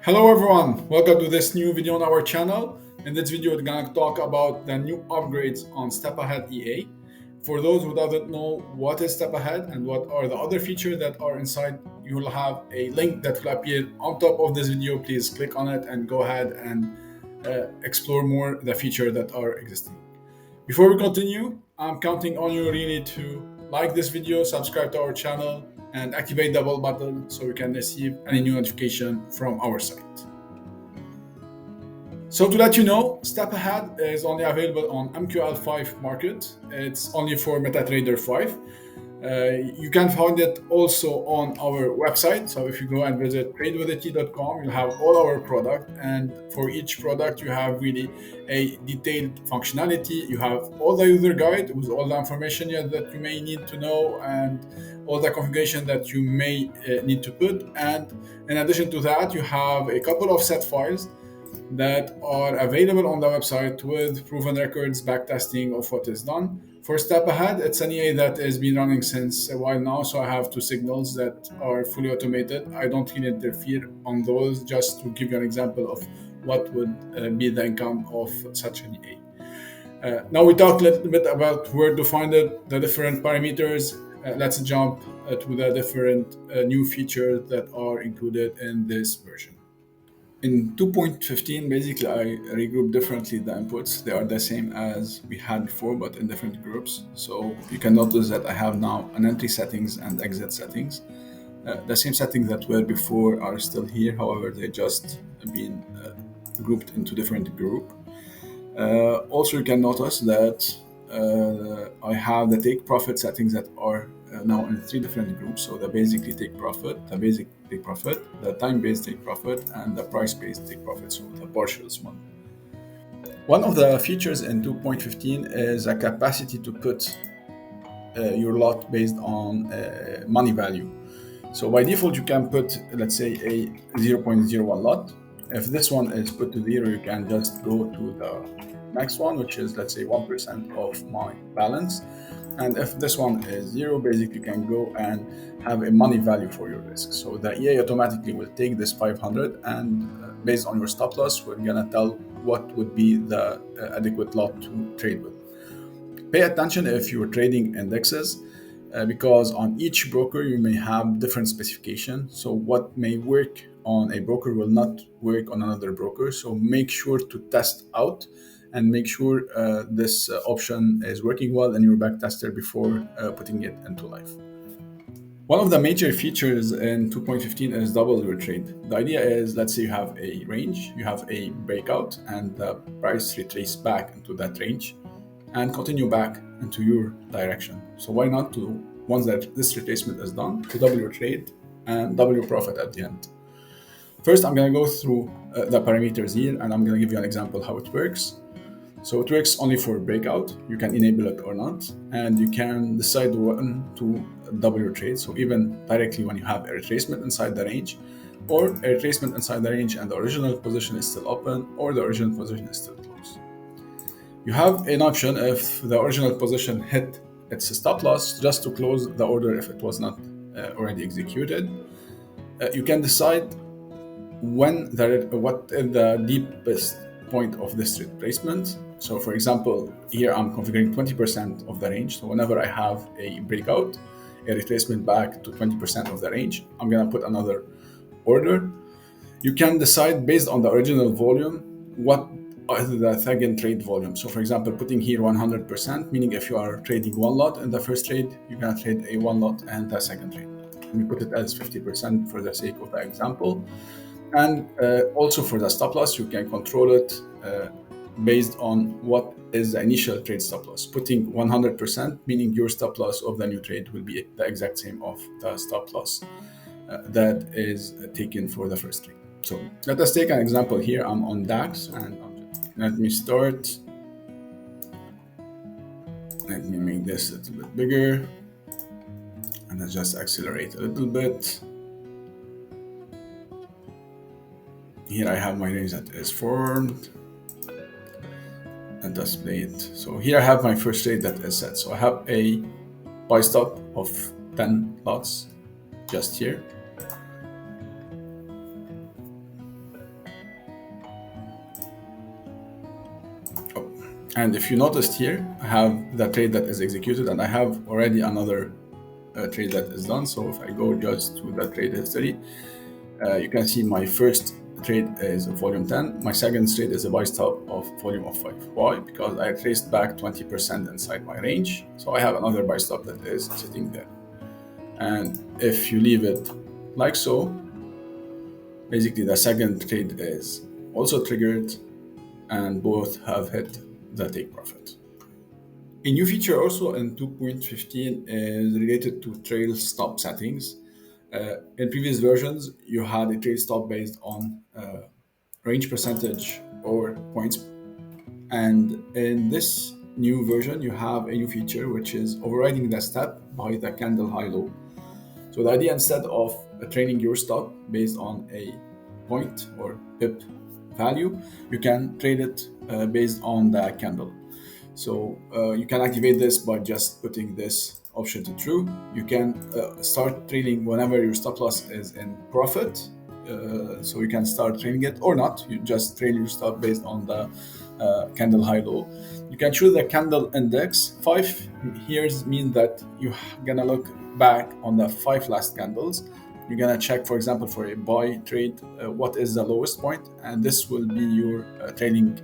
Hello everyone, welcome to this new video on our channel. In this video, we're gonna talk about the new upgrades on Step Ahead EA. For those who doesn't know what is Step Ahead and what are the other features that are inside, you will have a link that will appear on top of this video. Please click on it and go ahead and explore more the features that are existing. Before we continue, I'm counting on you really to like this video, subscribe to our channel, and activate the bell button so you can receive any new notification from our site. So to let you know, Step Ahead is only available on MQL5 market. It's only for MetaTrader 5. You can find it also on our website. So if you go and visit tradewithit.com, you'll have all our product, and for each product you have really a detailed functionality. You have all the user guide with all the information that you may need to know and all the configuration that you may need to put. And in addition to that, you have a couple of set files that are available on the website with proven records, backtesting of what is done. For Step Ahead, it's an EA that has been running since a while now, so I have two signals that are fully automated. I don't really interfere on those, just to give you an example of what would be the income of such an EA. Now we talked a little bit about where to find it, the different parameters. Let's jump to the different new features that are included in this version. In 2.15, basically, I regroup differently the inputs. They are the same as we had before, but in different groups. So you can notice that I have now an entry settings and exit settings. The same settings that were before are still here. However, they just been grouped into different group. Also, you can notice that I have the take profit settings that are now in three different groups. So the basically take profit, the basic take profit, the time-based take profit, and the price-based take profit, so the partials one. One of the features in 2.15 is a capacity to put your lot based on money value. So by default, you can put, let's say, a 0.01 lot. If this one is put to 0, you can just go to the next one, which is, let's say, 1% of my balance. And if this one is 0, basically you can go and have a money value for your risk. So the EA automatically will take this 500 and based on your stop loss, we're gonna tell what would be the adequate lot to trade with. Pay attention if you're trading indexes, because on each broker you may have different specification. So what may work on a broker will not work on another broker. So make sure to test out and make sure this option is working well in your backtester before putting it into life. One of the major features in 2.15 is double your trade. The idea is, let's say you have a range, you have a breakout, and the price retrace back into that range and continue back into your direction. So why not to, once that this retracement is done, to double your trade and double your profit at the end. First, I'm going to go through the parameters here, and I'm going to give you an example how it works. So it works only for breakout. You can enable it or not, and you can decide when to double your trade. So even directly when you have a retracement inside the range, or a retracement inside the range and the original position is still open, or the original position is still closed. You have an option if the original position hit its stop loss, just to close the order if it was not already executed. You can decide what is the deepest point of this retracement. So for example, here I'm configuring 20% of the range. So whenever I have a breakout, a retracement back to 20% of the range, I'm gonna put another order. You can decide based on the original volume, what is the second trade volume. So for example, putting here 100%, meaning if you are trading one lot in the first trade, you're gonna trade a one lot and the second trade. We put it as 50% for the sake of the example. And also for the stop loss, you can control it based on what is the initial trade stop loss. Putting 100%, meaning your stop loss of the new trade will be the exact same of the stop loss that is taken for the first trade. So let us take an example here. I'm on DAX, and let me start. Let me make this a little bit bigger, and I'll just accelerate a little bit. Here I have my range that is formed, and display it. So here I have my first trade that is set. So I have a buy stop of 10 lots just here. And if you noticed here, I have the trade that is executed, and I have already another trade that is done. So if I go just to the trade history, you can see my first trade is volume 10. My second trade is a buy stop of volume of 5. Why? Because I traced back 20% inside my range. So I have another buy stop that is sitting there. And if you leave it like so, basically the second trade is also triggered and both have hit the take profit. A new feature also in 2.15 is related to trail stop settings. In previous versions, you had a trail stop based on range percentage or points. And in this new version, you have a new feature which is overriding the step by the candle high low. So the idea, instead of training your stop based on a point or pip value, you can trade it based on the candle. So you can activate this by just putting this option to true. You can start trading whenever your stop loss is in profit. So you can start trading it or not. You just trade your stop based on the candle high low. You can choose the candle index. 5 here means that you're gonna look back on the 5 last candles. You're gonna check, for example, for a buy trade, what is the lowest point, and this will be your trading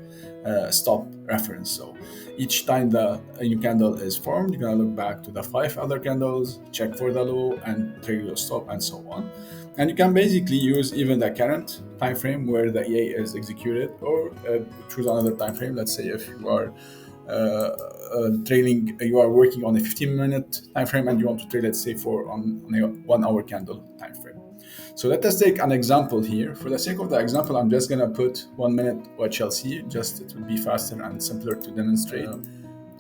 stop reference. So each time the new candle is formed, you're gonna look back to the 5 other candles, check for the low, and trade your stop, and so on. And you can basically use even the current time frame where the EA is executed, or choose another time frame. Let's say if you are trading, you are working on a 15-minute time frame and you want to trade, let's say, on a 1 hour candle time frame. So let us take an example here. For the sake of the example, I'm just gonna put 1 minute HLC, just it will be faster and simpler to demonstrate.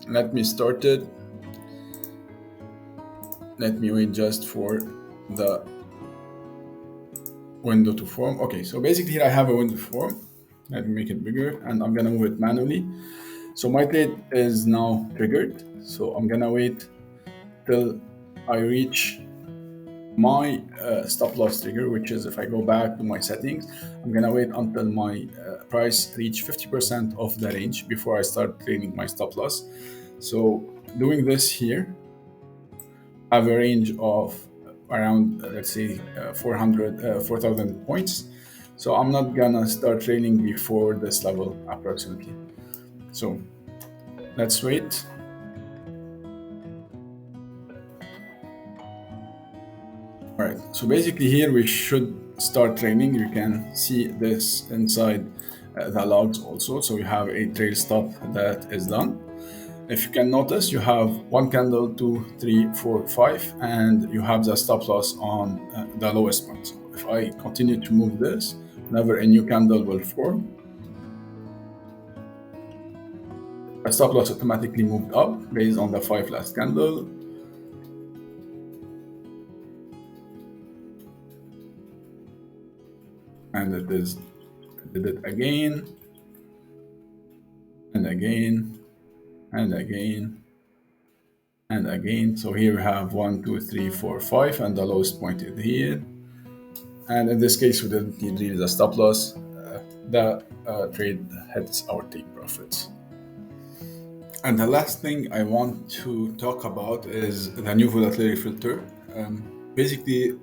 Let me start it. Let me wait just for the window to form. Okay, so basically here I have a window to form. Let me make it bigger, and I'm gonna move it manually. So my trade is now triggered. So I'm gonna wait till I reach my stop loss trigger, which is, if I go back to my settings, I'm gonna wait until my price reach 50% of the range before I start trading my stop loss. So doing this here, I have a range of around, let's say, 4,000 points. So I'm not gonna start trading before this level approximately. So let's wait. All right, so basically here we should start training. You can see this inside the logs also. So you have a trail stop that is done. If you can notice, you have 1 candle, 2, 3, 4, 5, and you have the stop loss on the lowest point. So if I continue to move this, whenever a new candle will form, the stop loss automatically moved up based on the 5 last candle. And it did it again, and again, and again, and again. So here we have 1, 2, 3, 4, 5, and the lowest point is here. And in this case, we didn't need really the stop loss. The trade hits our take profits. And the last thing I want to talk about is the new volatility filter. Basically,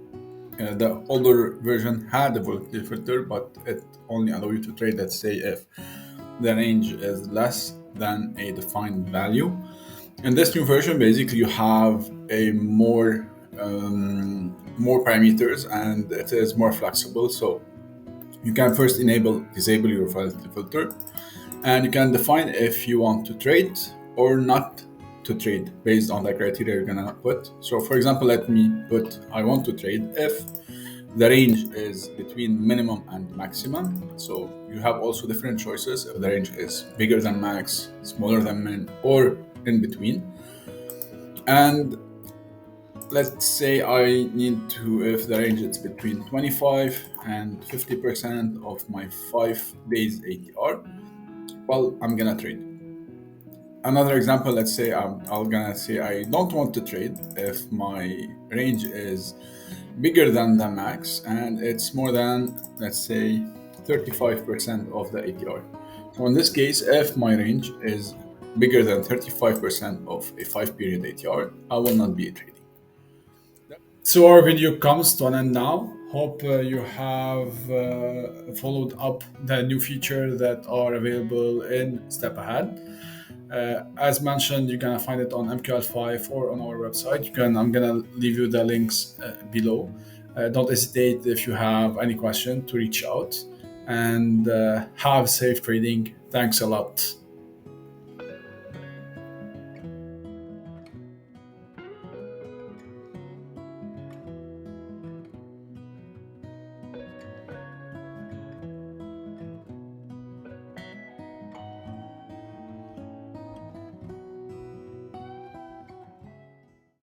the older version had a volatility filter, but it only allowed you to trade, let's say, if the range is less than a defined value. In this new version, basically, you have a more parameters, and it is more flexible. So you can first disable your volatility filter, and you can define if you want to trade or not to trade based on the criteria you're gonna put. So for example, let me put I want to trade if the range is between minimum and maximum. So you have also different choices if the range is bigger than max, smaller than min, or in between. And let's say I need to, if the range is between 25 and 50% of my 5 days ATR, well, I'm gonna trade. Another example, let's say I'm gonna say I don't want to trade if my range is bigger than the max and it's more than, let's say, 35% of the ATR. So in this case, if my range is bigger than 35% of a 5 period ATR, I will not be trading. So our video comes to an end now. Hope you have followed up the new feature that are available in Step Ahead. As mentioned, you're gonna find it on MQL5 or on our website. I'm gonna leave you the links below. Don't hesitate if you have any question to reach out, and have safe trading. Thanks a lot.